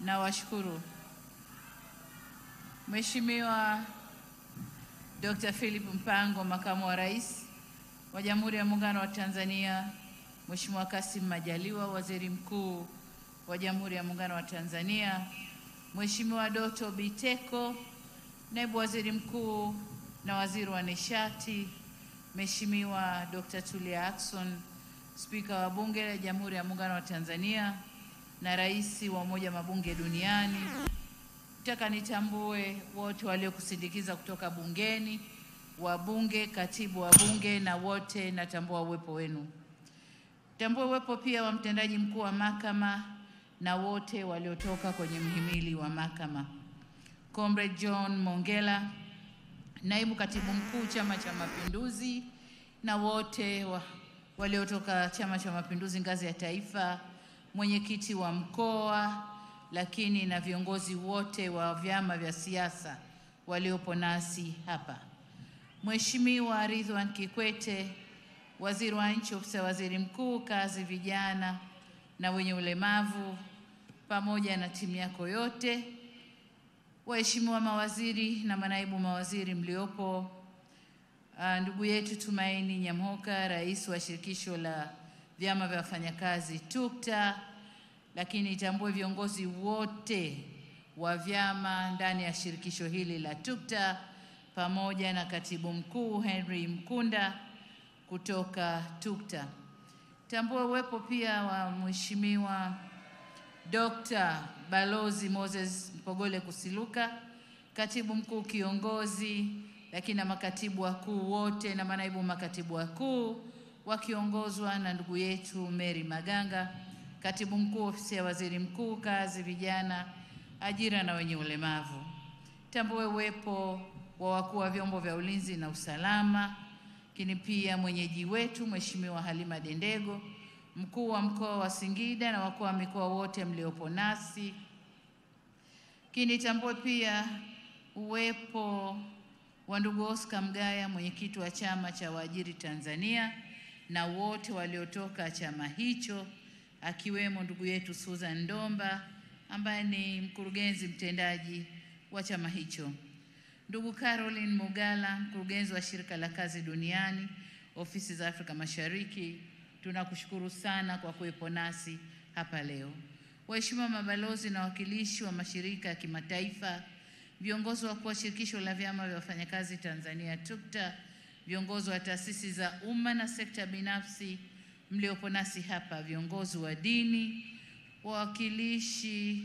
na washukuru Mheshimiwa Dr. Philip Mpango, Makamu wa Rais wa Jamhuri ya Muungano wa Tanzania, Mheshimiwa Kassim Majaliwa, Waziri Mkuu wa Jamhuri ya Muungano wa Tanzania, Mheshimiwa Doto Biteko, Naibu Waziri Mkuu na Waziri wa Nishati, Mheshimiwa Dr. Tulia Ackson, Spika wa Bunge la Jamhuri ya Muungano wa Tanzania na Rais wa Umoja wa Mabunge Duniani. Nataka nitambue wote waliokusindikiza kutoka bungeni, wabunge, katibu wa bunge na wote, natambua uwepo wenu. Tambue uwepo pia wa mtendaji mkuu wa mahakama na wote waliotoka kwenye mhimili wa mahakama. Comrade John Mongela, naibu katibu mkuu Chama cha Mapinduzi na wote waliotoka Chama cha Mapinduzi ngazi ya taifa, mwenyekiti wa mkoa, lakini na viongozi wote wa vyama vya siasa waliopo nasi hapa. Mheshimiwa Ridhiwani Kikwete, Waziri wa Nchi, Ofisi ya Waziri Mkuu, Kazi, Vijana na Wenye Ulemavu, pamoja na timu yako yote, waheshimiwa mawaziri na manaibu mawaziri mliopo, ndugu yetu Tumaini Nyamhoka, Rais wa Shirikisho la Vyama vya Wafanyakazi TUCTA, lakini itambue viongozi wote wa vyama ndani ya shirikisho hili la TUCTA, pamoja na Katibu Mkuu Henry Mkunda kutoka TUCTA. Tambue uwepo pia wa Mheshimiwa Dr. Balozi Moses Mpogole Kusiluka, Katibu Mkuu Kiongozi, lakini na makatibu wakuu wote na manaibu makatibu wakuu wakiongozwa na ndugu yetu Mary Maganga, Katibu Mkuu Ofisi ya Waziri Mkuu, Kazi, Vijana, Ajira na Wenye Ulemavu. Tambue uwepo wa wakuu wa vyombo vya ulinzi na usalama, lakini pia mwenyeji wetu Mheshimiwa Halima Dendego, mkuu wa mkoa wa Singida na wakuu wa mikoa wote mliopo nasi. Lakini tambue pia uwepo wa ndugu Oscar Mgaya, mwenyekiti wa Chama cha Waajiri Tanzania na wote waliotoka chama hicho, akiwemo ndugu yetu Susan Ndomba ambaye ni mkurugenzi mtendaji wa chama hicho. Ndugu Caroline Mugala, mkurugenzi wa Shirika la Kazi Duniani, Ofisi za Afrika Mashariki, tunakushukuru sana kwa kuwepo nasi hapa leo. Waheshimiwa mabalozi na wakilishi wa mashirika ya kimataifa, viongozi wakuu wa Shirikisho la Vyama vya Wafanyakazi Tanzania TUCTA, viongozi wa taasisi za umma na sekta binafsi mliopo nasi hapa, viongozi wa dini, wawakilishi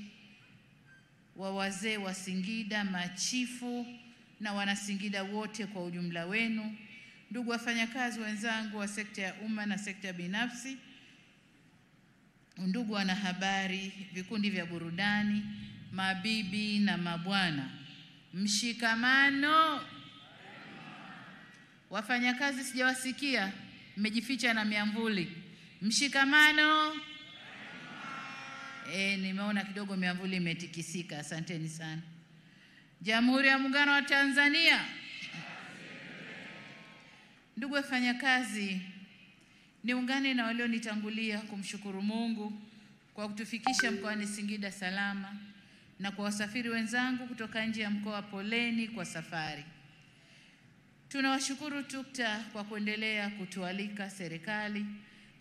wa wazee wa Singida, machifu na wanasingida wote kwa ujumla wenu, ndugu wafanyakazi wenzangu wa sekta ya umma na sekta binafsi, ndugu wanahabari, vikundi vya burudani, mabibi na mabwana, mshikamano. Wafanyakazi sijawasikia, mmejificha na miamvuli. Mshikamano. Nimeona kidogo miamvuli imetikisika. Asanteni sana. Jamhuri ya Muungano wa Tanzania. Ndugu wafanyakazi, niungane na walionitangulia kumshukuru Mungu kwa kutufikisha mkoani Singida salama, na kwa wasafiri wenzangu kutoka nje ya mkoa, poleni kwa safari. Tunawashukuru TUCTA kwa kuendelea kutualika serikali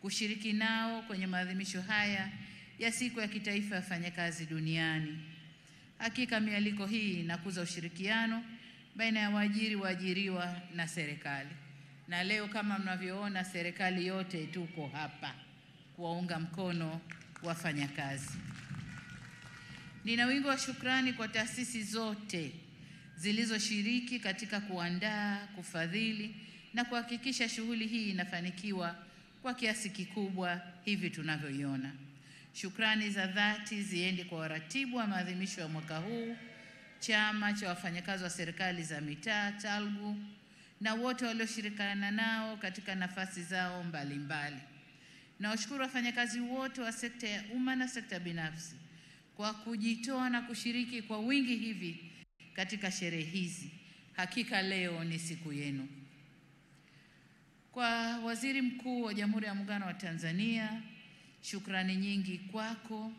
kushiriki nao kwenye maadhimisho haya ya Siku ya Kitaifa ya Wafanyakazi Duniani. Hakika mialiko hii inakuza ushirikiano baina ya waajiri, waajiriwa na serikali. Na leo kama mnavyoona, serikali yote tuko hapa kuwaunga mkono wafanyakazi. Nina wingi wa shukrani kwa taasisi zote zilizoshiriki katika kuandaa, kufadhili na kuhakikisha shughuli hii inafanikiwa kwa kiasi kikubwa hivi tunavyoiona. Shukrani za dhati ziende kwa waratibu wa maadhimisho ya mwaka huu, Chama cha Wafanyakazi wa Serikali za Mitaa TALGU, na wote walioshirikiana nao katika nafasi zao mbalimbali. Na washukuru wafanyakazi wote wa sekta ya umma na sekta binafsi kwa kujitoa na kushiriki kwa wingi hivi katika sherehe hizi. Hakika leo ni siku yenu. Kwa Waziri Mkuu wa Jamhuri ya Muungano wa Tanzania, shukrani nyingi kwako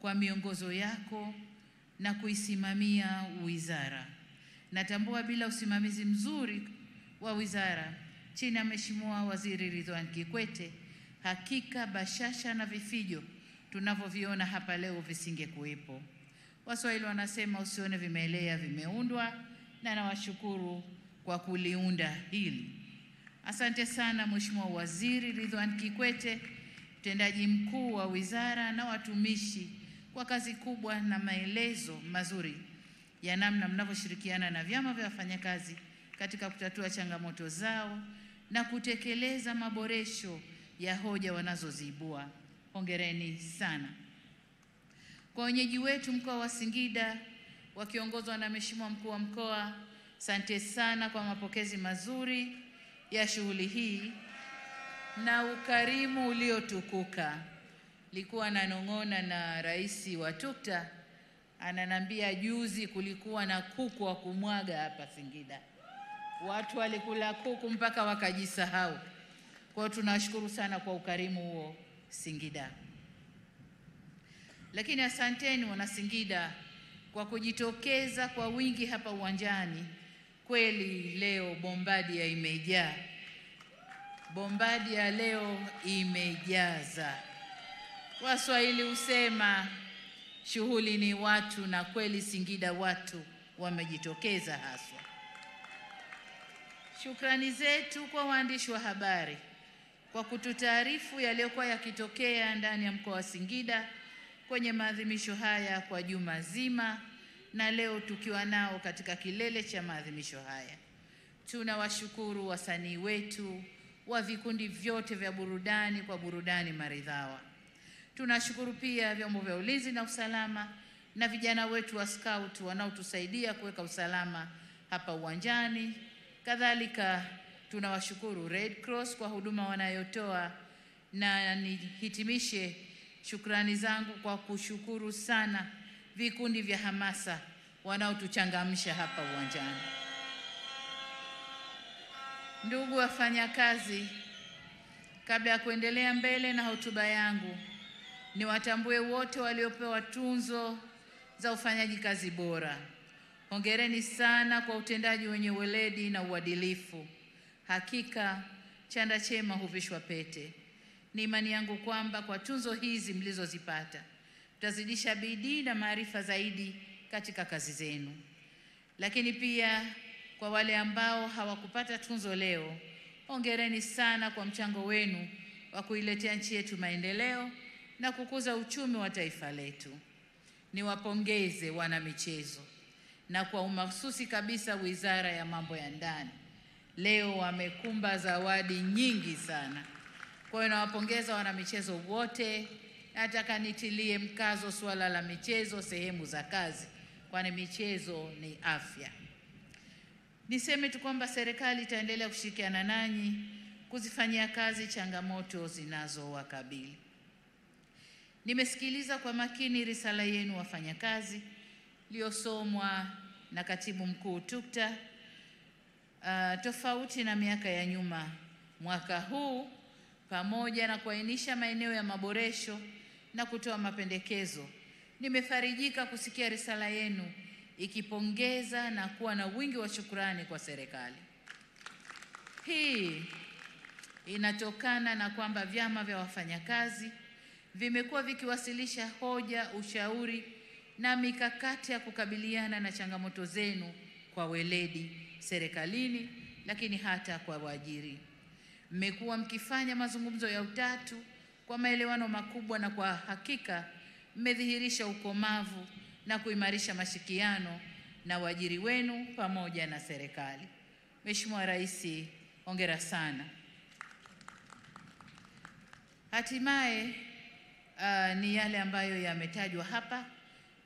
kwa miongozo yako na kuisimamia wizara. Natambua bila usimamizi mzuri wa wizara chini ya Mheshimiwa Waziri Ridhiwani Kikwete, hakika bashasha na vifijo tunavyoviona hapa leo visingekuwepo. Waswahili wanasema usione vimelea vimeundwa, na nawashukuru kwa kuliunda hili. Asante sana Mheshimiwa Waziri Ridhiwani Kikwete, mtendaji mkuu wa wizara na watumishi, kwa kazi kubwa na maelezo mazuri ya namna mnavyoshirikiana na vyama vya wafanyakazi katika kutatua changamoto zao na kutekeleza maboresho ya hoja wanazoziibua. Hongereni sana. Kwa wenyeji wetu mkoa wa Singida wakiongozwa na Mheshimiwa mkuu wa mkoa, asante sana kwa mapokezi mazuri ya shughuli hii na ukarimu uliotukuka. Likuwa nanong'ona na rais wa TUCTA, ananambia juzi kulikuwa na kuku wa kumwaga hapa Singida. Watu walikula kuku mpaka wakajisahau. Kwa hiyo tunashukuru sana kwa ukarimu huo Singida. Lakini asanteni wana Singida kwa kujitokeza kwa wingi hapa uwanjani. Kweli leo Bombadia imejaa. Bombadia leo imejaza. Waswahili husema shughuli ni watu, na kweli Singida watu wamejitokeza haswa. Shukrani zetu kwa waandishi wa habari kwa kututaarifu yaliyokuwa yakitokea ndani ya mkoa wa Singida kwenye maadhimisho haya kwa juma zima, na leo tukiwa nao katika kilele cha maadhimisho haya. Tunawashukuru wasanii wetu wa vikundi vyote vya burudani kwa burudani maridhawa. Tunashukuru pia vyombo vya ulinzi na usalama na vijana wetu wa scout wanaotusaidia kuweka usalama hapa uwanjani. Kadhalika tunawashukuru Red Cross kwa huduma wanayotoa, na nihitimishe shukrani zangu kwa kushukuru sana vikundi vya hamasa wanaotuchangamsha hapa uwanjani. Ndugu wafanyakazi, kabla ya kuendelea mbele na hotuba yangu, niwatambue wote waliopewa tunzo za ufanyaji kazi bora. Hongereni sana kwa utendaji wenye weledi na uadilifu. Hakika chanda chema huvishwa pete. Ni imani yangu kwamba kwa tunzo hizi mlizozipata mtazidisha bidii na maarifa zaidi katika kazi zenu. Lakini pia kwa wale ambao hawakupata tunzo leo, hongereni sana kwa mchango wenu wa kuiletea nchi yetu maendeleo na kukuza uchumi wa taifa letu. Niwapongeze wana michezo, na kwa umahususi kabisa Wizara ya Mambo ya Ndani. Leo wamekumba zawadi nyingi sana. Kwa hiyo nawapongeza wana michezo wote. Nataka nitilie mkazo suala la michezo sehemu za kazi, kwani michezo ni afya. Niseme tu kwamba serikali itaendelea kushirikiana nanyi kuzifanyia kazi changamoto zinazowakabili. Nimesikiliza kwa makini risala yenu wafanyakazi iliyosomwa na Katibu Mkuu TUCTA. Tofauti na miaka ya nyuma, mwaka huu pamoja na kuainisha maeneo ya maboresho na kutoa mapendekezo, nimefarijika kusikia risala yenu ikipongeza na kuwa na wingi wa shukrani kwa serikali. Hii inatokana na kwamba vyama vya wafanyakazi vimekuwa vikiwasilisha hoja, ushauri na mikakati ya kukabiliana na changamoto zenu kwa weledi serikalini, lakini hata kwa waajiri. Mmekuwa mkifanya mazungumzo ya utatu kwa maelewano makubwa, na kwa hakika mmedhihirisha ukomavu na kuimarisha mashirikiano na waajiri wenu pamoja na serikali. Mheshimiwa Rais, hongera sana. Hatimaye ni yale ambayo yametajwa hapa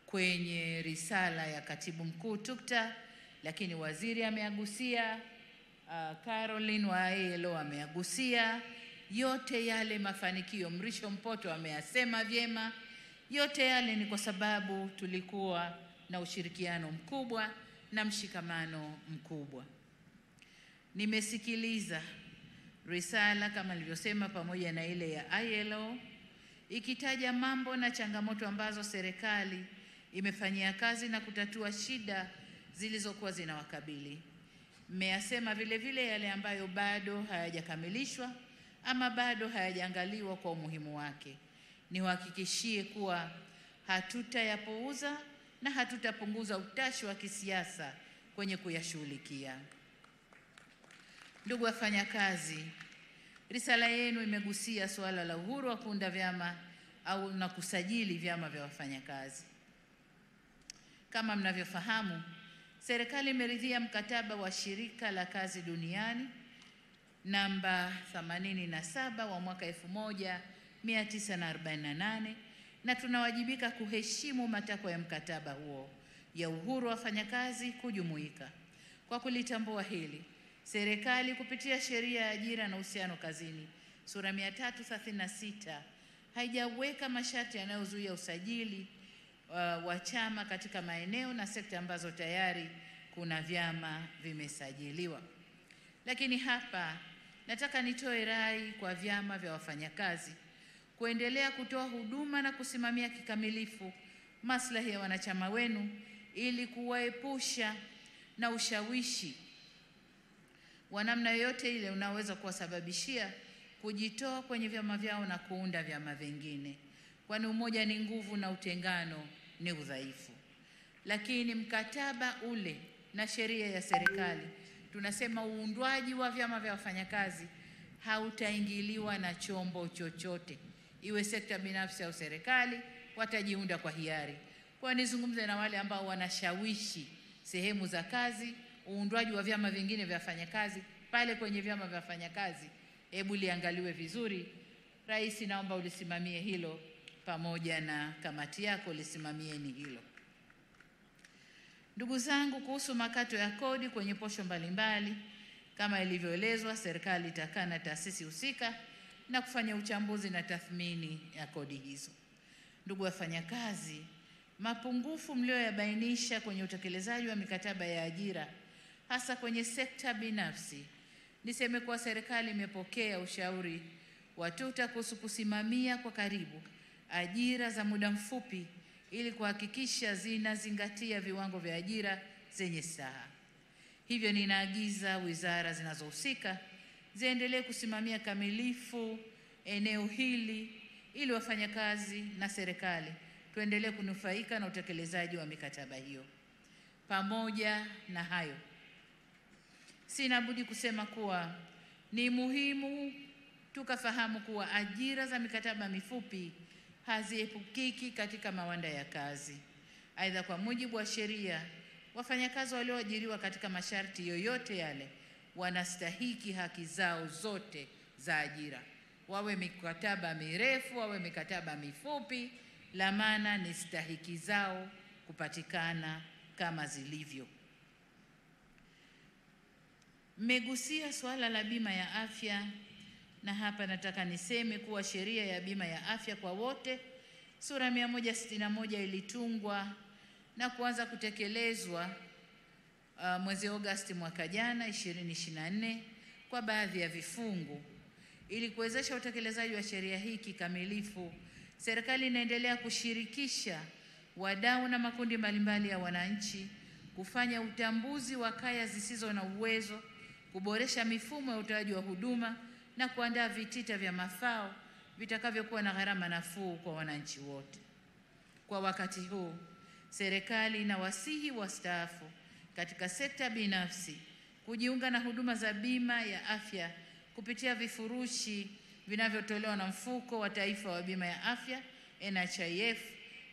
kwenye risala ya Katibu Mkuu TUCTA, lakini waziri ameagusia, Caroline wa ILO ameagusia. Yote yale mafanikio Mrisho Mpoto ameyasema vyema. Yote yale ni kwa sababu tulikuwa na ushirikiano mkubwa na mshikamano mkubwa. Nimesikiliza risala kama nilivyosema pamoja na ile ya ILO, ikitaja mambo na changamoto ambazo serikali imefanyia kazi na kutatua shida zilizokuwa zinawakabili. Mmeyasema vile vile yale ambayo bado hayajakamilishwa ama bado hayajaangaliwa kwa umuhimu wake. Niwahakikishie kuwa hatutayapuuza na hatutapunguza utashi wa kisiasa kwenye kuyashughulikia. Ndugu wafanyakazi, risala yenu imegusia suala la uhuru wa kuunda vyama au na kusajili vyama vya wafanyakazi. Kama mnavyofahamu, serikali imeridhia mkataba wa Shirika la Kazi Duniani namba 87 wa mwaka 1948 na tunawajibika kuheshimu matakwa ya mkataba huo ya uhuru wa wafanyakazi kujumuika. Kwa kulitambua hili, serikali kupitia Sheria ya Ajira na Uhusiano Kazini sura 336 haijaweka masharti yanayozuia usajili wa chama katika maeneo na sekta ambazo tayari kuna vyama vimesajiliwa. Lakini hapa nataka nitoe rai kwa vyama vya wafanyakazi kuendelea kutoa huduma na kusimamia kikamilifu maslahi ya wanachama wenu ili kuwaepusha na ushawishi wa namna yoyote ile unaoweza kuwasababishia kujitoa kwenye vyama vyao na kuunda vyama vingine, kwani umoja ni nguvu na utengano ni udhaifu. Lakini mkataba ule na sheria ya serikali tunasema uundwaji wa vyama vya wafanyakazi hautaingiliwa na chombo chochote, iwe sekta binafsi au serikali, watajiunda kwa hiari. Kwa nizungumze na wale ambao wanashawishi sehemu za kazi uundwaji wa vyama vingine vya wafanyakazi pale kwenye vyama vya wafanyakazi, hebu liangaliwe vizuri. Rais, naomba ulisimamie hilo pamoja na kamati yako, lisimamieni hilo. Ndugu zangu, kuhusu makato ya kodi kwenye posho mbalimbali, kama ilivyoelezwa, serikali itakaa na taasisi husika na kufanya uchambuzi na tathmini ya kodi hizo. Ndugu wafanyakazi, mapungufu mlioyabainisha kwenye utekelezaji wa mikataba ya ajira hasa kwenye sekta binafsi, niseme kuwa serikali imepokea ushauri wa TUTA kuhusu kusimamia kwa karibu ajira za muda mfupi ili kuhakikisha zinazingatia viwango vya ajira zenye staha. Hivyo ninaagiza wizara zinazohusika ziendelee kusimamia kamilifu eneo hili ili wafanyakazi na serikali tuendelee kunufaika na utekelezaji wa mikataba hiyo. Pamoja na hayo, sina budi kusema kuwa ni muhimu tukafahamu kuwa ajira za mikataba mifupi haziepukiki katika mawanda ya kazi. Aidha, kwa mujibu wa sheria, wafanyakazi walioajiriwa katika masharti yoyote yale wanastahiki haki zao zote za ajira, wawe mikataba mirefu, wawe mikataba mifupi, la maana ni stahiki zao kupatikana kama zilivyo. Mmegusia swala la bima ya afya, na hapa nataka niseme kuwa sheria ya bima ya afya kwa wote sura 161 ilitungwa na kuanza kutekelezwa mwezi Agosti mwaka jana 2024 kwa baadhi ya vifungu. Ili kuwezesha utekelezaji wa sheria hii kikamilifu, serikali inaendelea kushirikisha wadau na makundi mbalimbali ya wananchi, kufanya utambuzi wa kaya zisizo na uwezo, kuboresha mifumo ya utoaji wa huduma na kuandaa vitita vya mafao vitakavyokuwa na gharama nafuu kwa wananchi wote. Kwa wakati huu, serikali inawasihi wastaafu katika sekta binafsi kujiunga na huduma za bima ya afya kupitia vifurushi vinavyotolewa na Mfuko wa Taifa wa Bima ya Afya NHIF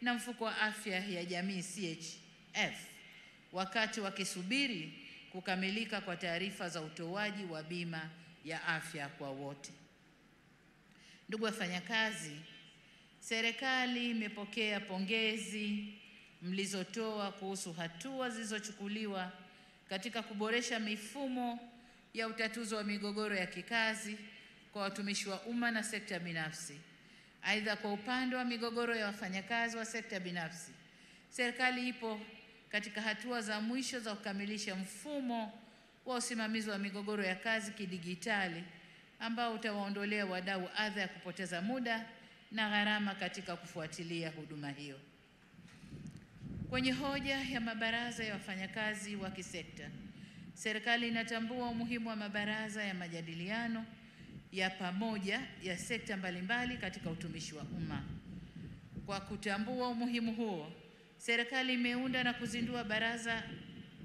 na Mfuko wa Afya ya Jamii CHF, wakati wakisubiri kukamilika kwa taarifa za utoaji wa bima ya afya kwa wote. Ndugu wafanyakazi, serikali imepokea pongezi mlizotoa kuhusu hatua zilizochukuliwa katika kuboresha mifumo ya utatuzi wa migogoro ya kikazi kwa watumishi wa umma na sekta binafsi. Aidha, kwa upande wa migogoro ya wafanyakazi wa sekta binafsi, serikali ipo katika hatua za mwisho za kukamilisha mfumo wa usimamizi wa migogoro ya kazi kidigitali ambao utawaondolea wadau adha ya kupoteza muda na gharama katika kufuatilia huduma hiyo. Kwenye hoja ya mabaraza ya wafanyakazi wa kisekta, serikali inatambua umuhimu wa mabaraza ya majadiliano ya pamoja ya sekta mbalimbali katika utumishi wa umma. Kwa kutambua umuhimu huo, serikali imeunda na kuzindua Baraza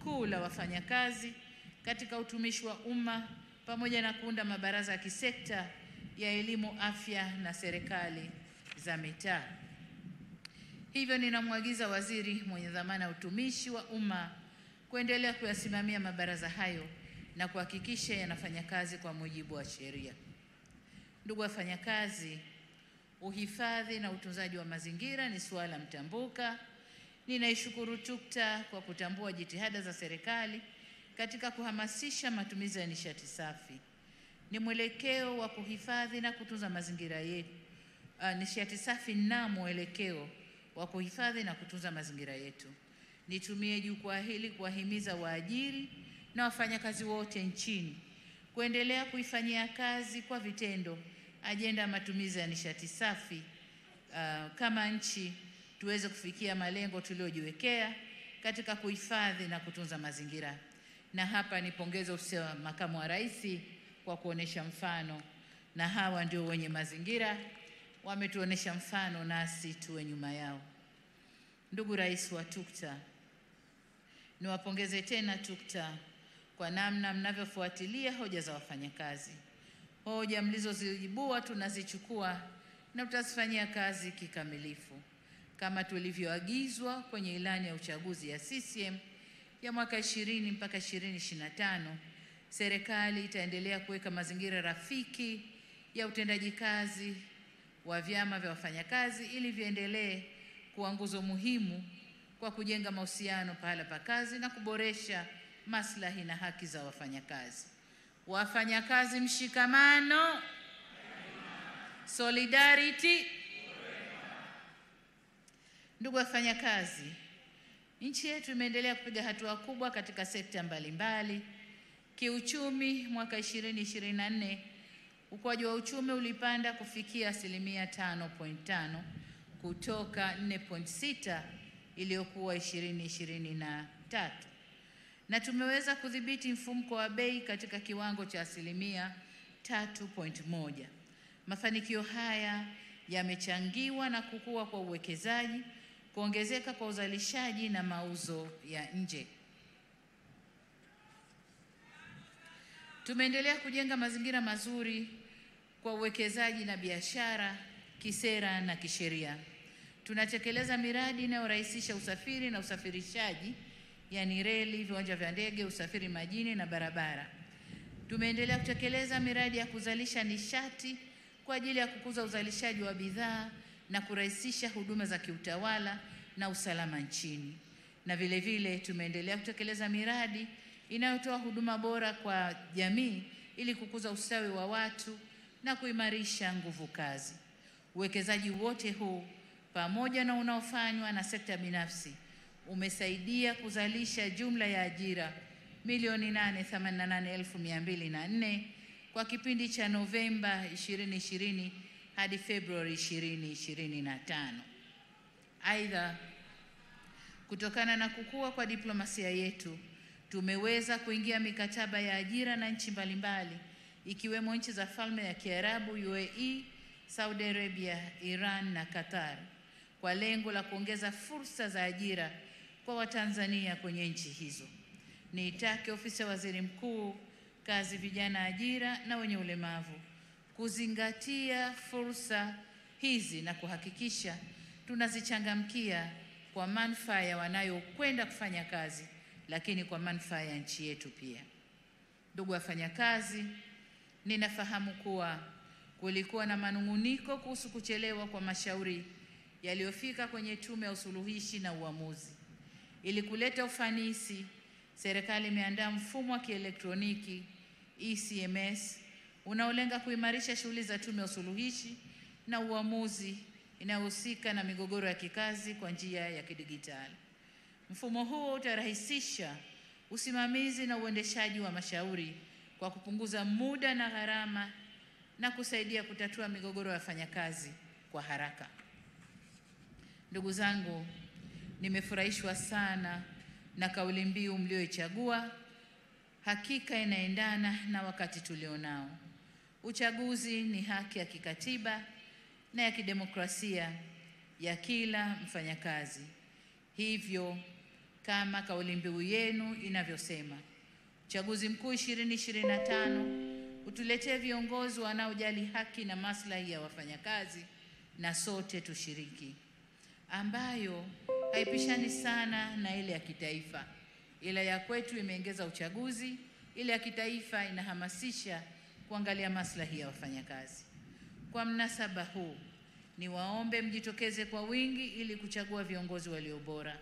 Kuu la Wafanyakazi katika utumishi wa umma pamoja na kuunda mabaraza ya kisekta ya elimu, afya na serikali za mitaa. Hivyo ninamwagiza waziri mwenye dhamana ya utumishi wa umma kuendelea kuyasimamia mabaraza hayo na kuhakikisha yanafanya kazi kwa mujibu wa sheria. Ndugu wafanyakazi, uhifadhi na utunzaji wa mazingira ni suala mtambuka. Ninaishukuru TUCTA kwa kutambua jitihada za serikali katika kuhamasisha matumizi ya nishati safi. Ni mwelekeo wa kuhifadhi na kutunza mazingira yetu. Nishati safi na mwelekeo wa kuhifadhi na kutunza mazingira yetu. Nitumie jukwaa hili kuwahimiza waajiri na wafanyakazi wote nchini kuendelea kuifanyia kazi kwa vitendo ajenda ya matumizi ya nishati safi, kama nchi tuweze kufikia malengo tuliyojiwekea katika kuhifadhi na kutunza mazingira. Na hapa nipongeze ofisi ya Makamu wa Rais kwa kuonesha mfano, na hawa ndio wenye mazingira, wametuonesha mfano nasi tuwe nyuma yao. Ndugu Rais wa TUCTA, niwapongeze tena TUCTA kwa namna mnavyofuatilia hoja za wafanyakazi. Hoja mlizoziibua tunazichukua na tutazifanyia kazi kikamilifu. Kama tulivyoagizwa kwenye ilani ya uchaguzi ya CCM ya mwaka 20 mpaka 2025, serikali itaendelea kuweka mazingira rafiki ya utendaji kazi wa vyama vya wafanyakazi ili viendelee kuwa nguzo muhimu kwa kujenga mahusiano pahala pa kazi na kuboresha maslahi na haki za wafanyakazi. Wafanyakazi mshikamano, solidarity. Ndugu wafanyakazi, nchi yetu imeendelea kupiga hatua kubwa katika sekta mbalimbali. Kiuchumi, mwaka 2024 ukuaji wa uchumi ulipanda kufikia 5.5 kutoka 4.6 iliyokuwa 2023, na tumeweza kudhibiti mfumuko wa bei katika kiwango cha 3.1. Mafanikio haya yamechangiwa na kukua kwa uwekezaji, kuongezeka kwa uzalishaji na mauzo ya nje. Tumeendelea kujenga mazingira mazuri kwa uwekezaji na biashara kisera na kisheria. Tunatekeleza miradi inayorahisisha usafiri na usafirishaji, yani reli, viwanja vya ndege, usafiri majini na barabara. Tumeendelea kutekeleza miradi ya kuzalisha nishati kwa ajili ya kukuza uzalishaji wa bidhaa na kurahisisha huduma za kiutawala na usalama nchini. Na vile vile tumeendelea kutekeleza miradi inayotoa huduma bora kwa jamii ili kukuza ustawi wa watu na kuimarisha nguvu kazi. Uwekezaji wote huu pamoja na unaofanywa na sekta binafsi umesaidia kuzalisha jumla ya ajira 888,204 kwa kipindi cha Novemba 2020 hadi Februari 2025. Aidha, kutokana na kukua kwa diplomasia yetu, tumeweza kuingia mikataba ya ajira na nchi mbalimbali ikiwemo nchi za Falme ya Kiarabu, UAE, Saudi Arabia, Iran na Qatar kwa lengo la kuongeza fursa za ajira kwa Watanzania kwenye nchi hizo. Niitake ofisi ya Waziri Mkuu, Kazi, Vijana, Ajira na Wenye Ulemavu kuzingatia fursa hizi na kuhakikisha tunazichangamkia kwa manufaa ya wanayokwenda kufanya kazi, lakini kwa manufaa ya nchi yetu pia. Ndugu wafanyakazi, ninafahamu kuwa kulikuwa na manunguniko kuhusu kuchelewa kwa mashauri yaliyofika kwenye Tume ya Usuluhishi na Uamuzi. Ili kuleta ufanisi, serikali imeandaa mfumo wa kielektroniki ECMS unaolenga kuimarisha shughuli za Tume ya Usuluhishi na Uamuzi inayohusika na migogoro ya kikazi kwa njia ya kidigitali. Mfumo huo utarahisisha usimamizi na uendeshaji wa mashauri kwa kupunguza muda na gharama na kusaidia kutatua migogoro ya wafanyakazi kwa haraka. Ndugu zangu, nimefurahishwa sana na kauli mbiu mlioichagua. Hakika inaendana na wakati tulionao. Uchaguzi ni haki ya kikatiba na ya kidemokrasia ya kila mfanyakazi. Hivyo kama kauli mbiu yenu inavyosema, uchaguzi mkuu 2025 utuletee viongozi wanaojali haki na maslahi ya wafanyakazi na sote tushiriki, ambayo haipishani sana na ile ya kitaifa, ila ya kwetu imeongeza uchaguzi, ile ya kitaifa inahamasisha kuangalia maslahi ya wafanyakazi. Kwa mnasaba huu, niwaombe mjitokeze kwa wingi ili kuchagua viongozi walio bora,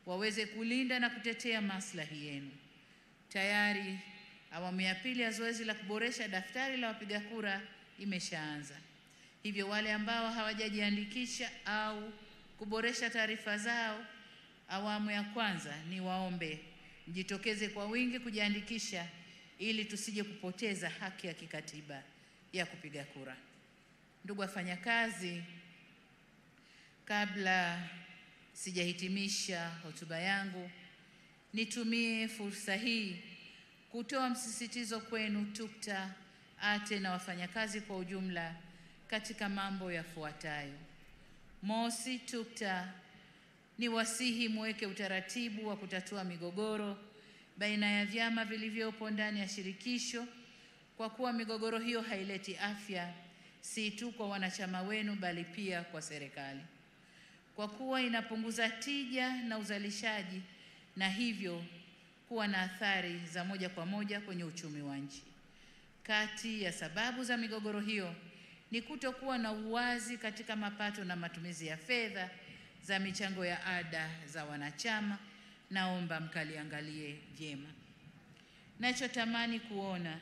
waweze kulinda na kutetea maslahi yenu. Tayari awamu ya pili ya zoezi la kuboresha daftari la wapiga kura imeshaanza. Hivyo wale ambao hawajajiandikisha au kuboresha taarifa zao awamu ya kwanza, niwaombe mjitokeze kwa wingi kujiandikisha ili tusije kupoteza haki ya kikatiba ya kupiga kura. Ndugu wafanyakazi, kabla sijahitimisha hotuba yangu, nitumie fursa hii kutoa msisitizo kwenu TUCTA, ATE na wafanyakazi kwa ujumla katika mambo yafuatayo. Mosi, TUCTA ni wasihi muweke utaratibu wa kutatua migogoro baina ya vyama vilivyopo ndani ya shirikisho, kwa kuwa migogoro hiyo haileti afya si tu kwa wanachama wenu bali pia kwa serikali, kwa kuwa inapunguza tija na uzalishaji na hivyo kuwa na athari za moja kwa moja kwenye uchumi wa nchi. Kati ya sababu za migogoro hiyo ni kutokuwa na uwazi katika mapato na matumizi ya fedha za michango ya ada za wanachama. Naomba mkaliangalie vyema. Nachotamani kuona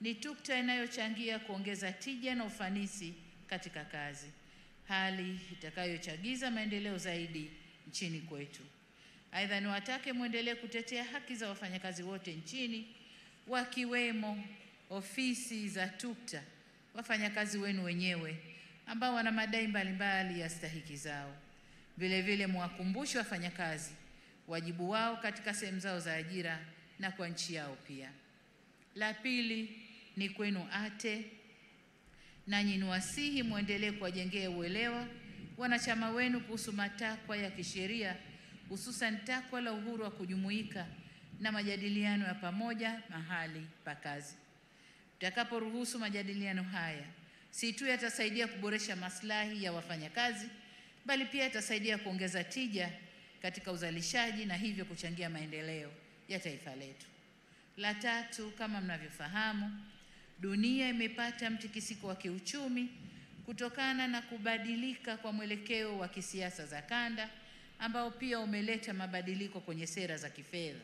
ni TUCTA inayochangia kuongeza tija na ufanisi katika kazi, hali itakayochagiza maendeleo zaidi nchini kwetu. Aidha, niwatake muendelee kutetea haki za wafanyakazi wote nchini, wakiwemo ofisi za TUCTA, wafanyakazi wenu wenyewe ambao wana madai mbalimbali ya stahiki zao. Vile vile mwakumbushe wafanyakazi wajibu wao katika sehemu zao za ajira na kwa nchi yao pia. La pili ni kwenu ATE, nanyi niwasihi muendelee kuwajengea uelewa wanachama wenu kuhusu matakwa ya kisheria, hususan takwa la uhuru wa kujumuika na majadiliano ya pamoja mahali pa kazi. Tutakaporuhusu majadiliano haya, si tu yatasaidia kuboresha maslahi ya wafanyakazi, bali pia yatasaidia kuongeza tija katika uzalishaji na hivyo kuchangia maendeleo ya taifa letu. La tatu, kama mnavyofahamu, dunia imepata mtikisiko wa kiuchumi kutokana na kubadilika kwa mwelekeo wa kisiasa za kanda, ambao pia umeleta mabadiliko kwenye sera za kifedha.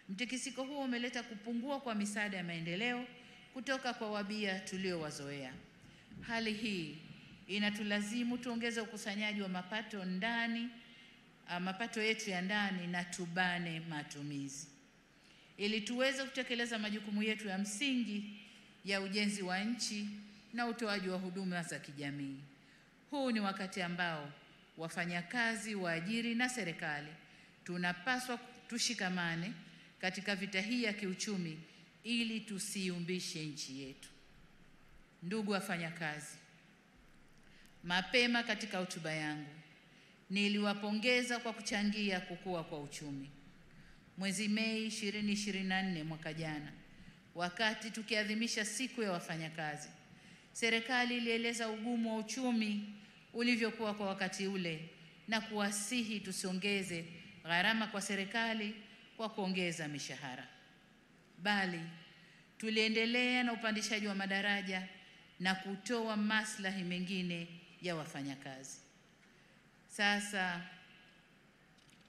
Mtikisiko huo umeleta kupungua kwa misaada ya maendeleo kutoka kwa wabia tuliowazoea. Hali hii inatulazimu tuongeze ukusanyaji wa mapato yetu ya ndani na tubane matumizi, ili tuweze kutekeleza majukumu yetu ya msingi ya ujenzi wa nchi na utoaji wa huduma za kijamii. Huu ni wakati ambao wafanyakazi, waajiri na serikali tunapaswa tushikamane katika vita hii ya kiuchumi ili tusiumbishe nchi yetu. Ndugu wafanyakazi, mapema katika hotuba yangu niliwapongeza kwa kuchangia kukua kwa uchumi. Mwezi Mei 2024 mwaka jana, wakati tukiadhimisha siku ya wafanyakazi, serikali ilieleza ugumu wa uchumi ulivyokuwa kwa wakati ule na kuwasihi tusiongeze gharama kwa serikali kwa kuongeza mishahara, bali tuliendelea na upandishaji wa madaraja na kutoa maslahi mengine ya wafanyakazi. Sasa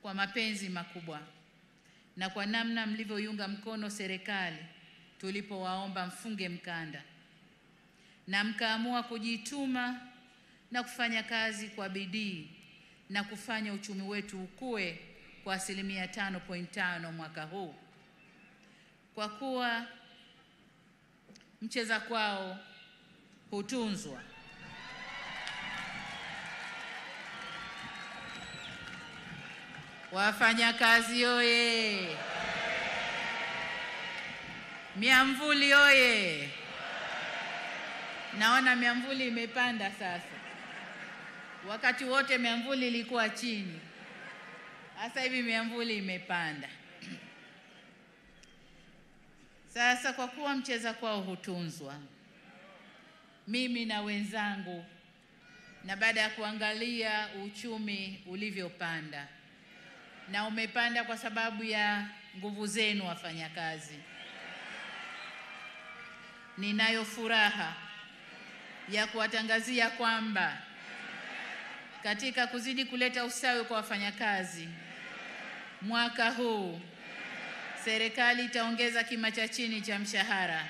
kwa mapenzi makubwa na kwa namna mlivyoiunga mkono serikali tulipowaomba mfunge mkanda na mkaamua kujituma na kufanya kazi kwa bidii na kufanya uchumi wetu ukue kwa 5.5% mwaka huu, kwa kuwa mcheza kwao hutunzwa. Wafanyakazi oye! Miamvuli oye! Naona miamvuli imepanda sasa. Wakati wote miamvuli ilikuwa chini. Sasa hivi miamvuli imepanda. Sasa kwa kuwa mcheza kwao hutunzwa, mimi na wenzangu, na baada ya kuangalia uchumi ulivyopanda, na umepanda kwa sababu ya nguvu zenu wafanyakazi, ninayo furaha ya kuwatangazia kwamba katika kuzidi kuleta ustawi kwa wafanyakazi, mwaka huu serikali itaongeza kima cha chini cha mshahara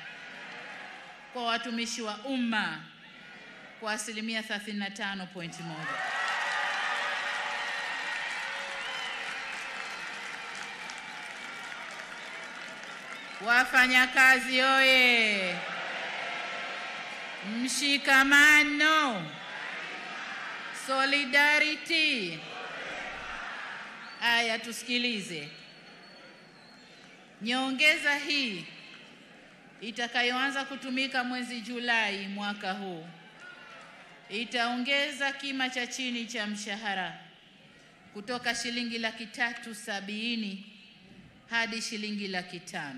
kwa watumishi wa umma kwa asilimia 35.1. Wafanyakazi oye! Mshikamano, solidarity. Aya, tusikilize. Nyongeza hii itakayoanza kutumika mwezi Julai mwaka huu itaongeza kima cha chini cha mshahara kutoka shilingi 370,000 hadi shilingi 500,000.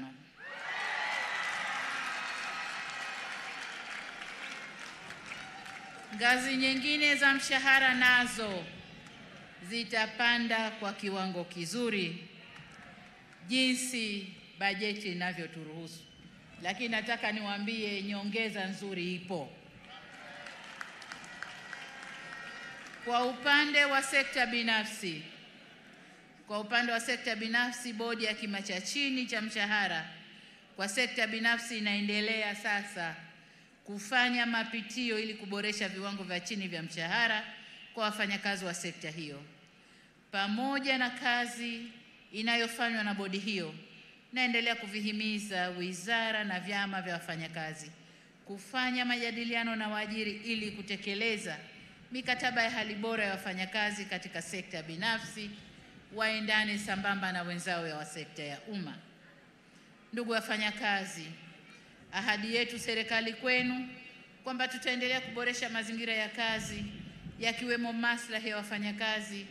Ngazi nyingine za mshahara nazo zitapanda kwa kiwango kizuri jinsi bajeti inavyoturuhusu. Lakini nataka niwaambie nyongeza nzuri ipo. Kwa upande wa sekta binafsi, bodi ya kima cha chini cha mshahara kwa sekta binafsi inaendelea sasa kufanya mapitio ili kuboresha viwango vya chini vya mshahara kwa wafanyakazi wa sekta hiyo. Pamoja na kazi inayofanywa na bodi hiyo, naendelea kuvihimiza wizara na vyama vya wafanyakazi kufanya majadiliano na waajiri ili kutekeleza mikataba ya hali bora ya wafanyakazi katika sekta binafsi waendane sambamba na wenzao ya sekta ya umma. Ndugu wafanyakazi, ahadi yetu serikali kwenu kwamba tutaendelea kuboresha mazingira ya kazi yakiwemo maslahi ya wafanyakazi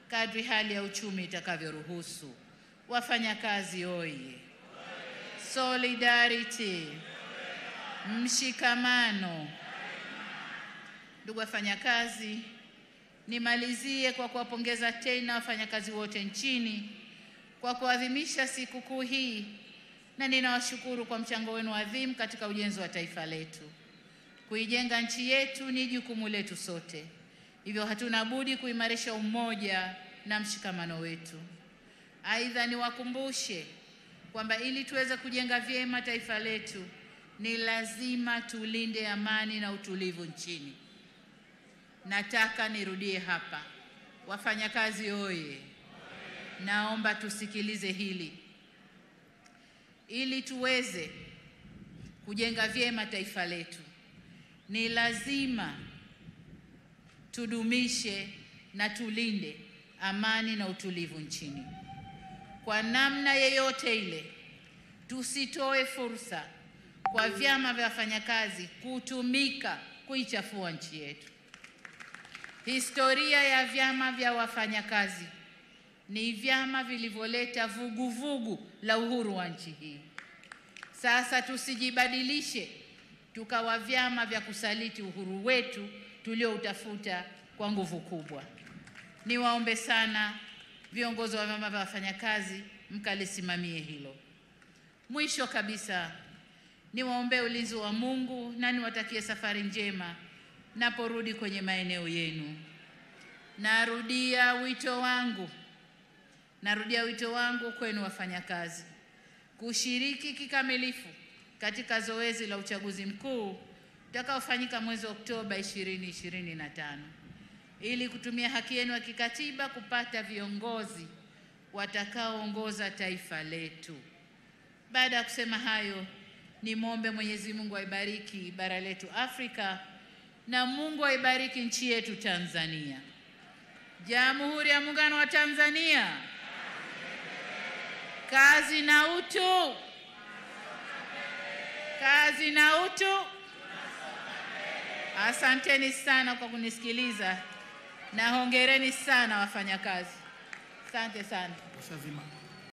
kadri hali ya uchumi itakavyoruhusu. Wafanyakazi oye! Solidarity, mshikamano. Ndugu wafanyakazi, nimalizie kwa kuwapongeza tena wafanyakazi wote nchini kwa kuadhimisha sikukuu hii, na ninawashukuru kwa mchango wenu adhimu katika ujenzi wa taifa letu. Kuijenga nchi yetu ni jukumu letu sote, hivyo hatuna budi kuimarisha umoja na mshikamano wetu. Aidha, niwakumbushe kwamba ili tuweze kujenga vyema taifa letu ni lazima tulinde amani na utulivu nchini. Nataka nirudie hapa. Wafanyakazi oye! Naomba tusikilize hili. Ili tuweze kujenga vyema taifa letu ni lazima tudumishe na tulinde amani na utulivu nchini. Kwa namna yeyote ile, tusitoe fursa kwa vyama vya wafanyakazi kutumika kuichafua nchi yetu. Historia ya vyama vya wafanyakazi ni vyama vilivyoleta vuguvugu la uhuru wa nchi hii. Sasa tusijibadilishe tukawa vyama vya kusaliti uhuru wetu tulioutafuta kwa nguvu kubwa. Niwaombe sana viongozi wa vyama vya wafanyakazi mkalisimamie hilo. Mwisho kabisa, niwaombe ulinzi wa Mungu na niwatakie safari njema naporudi kwenye maeneo yenu. Narudia wito wangu kwenu wafanyakazi kushiriki kikamilifu katika zoezi la uchaguzi mkuu utakaofanyika mwezi Oktoba 2025 ili kutumia haki yenu ya kikatiba kupata viongozi watakaoongoza taifa letu. Baada ya kusema hayo, nimwombe Mwenyezi Mungu aibariki bara letu Afrika na Mungu aibariki nchi yetu Tanzania. Jamhuri ya Muungano wa Tanzania. Kazi na utu. Kazi na utu. Asanteni sana kwa kunisikiliza na hongereni sana wafanyakazi. Asante sana.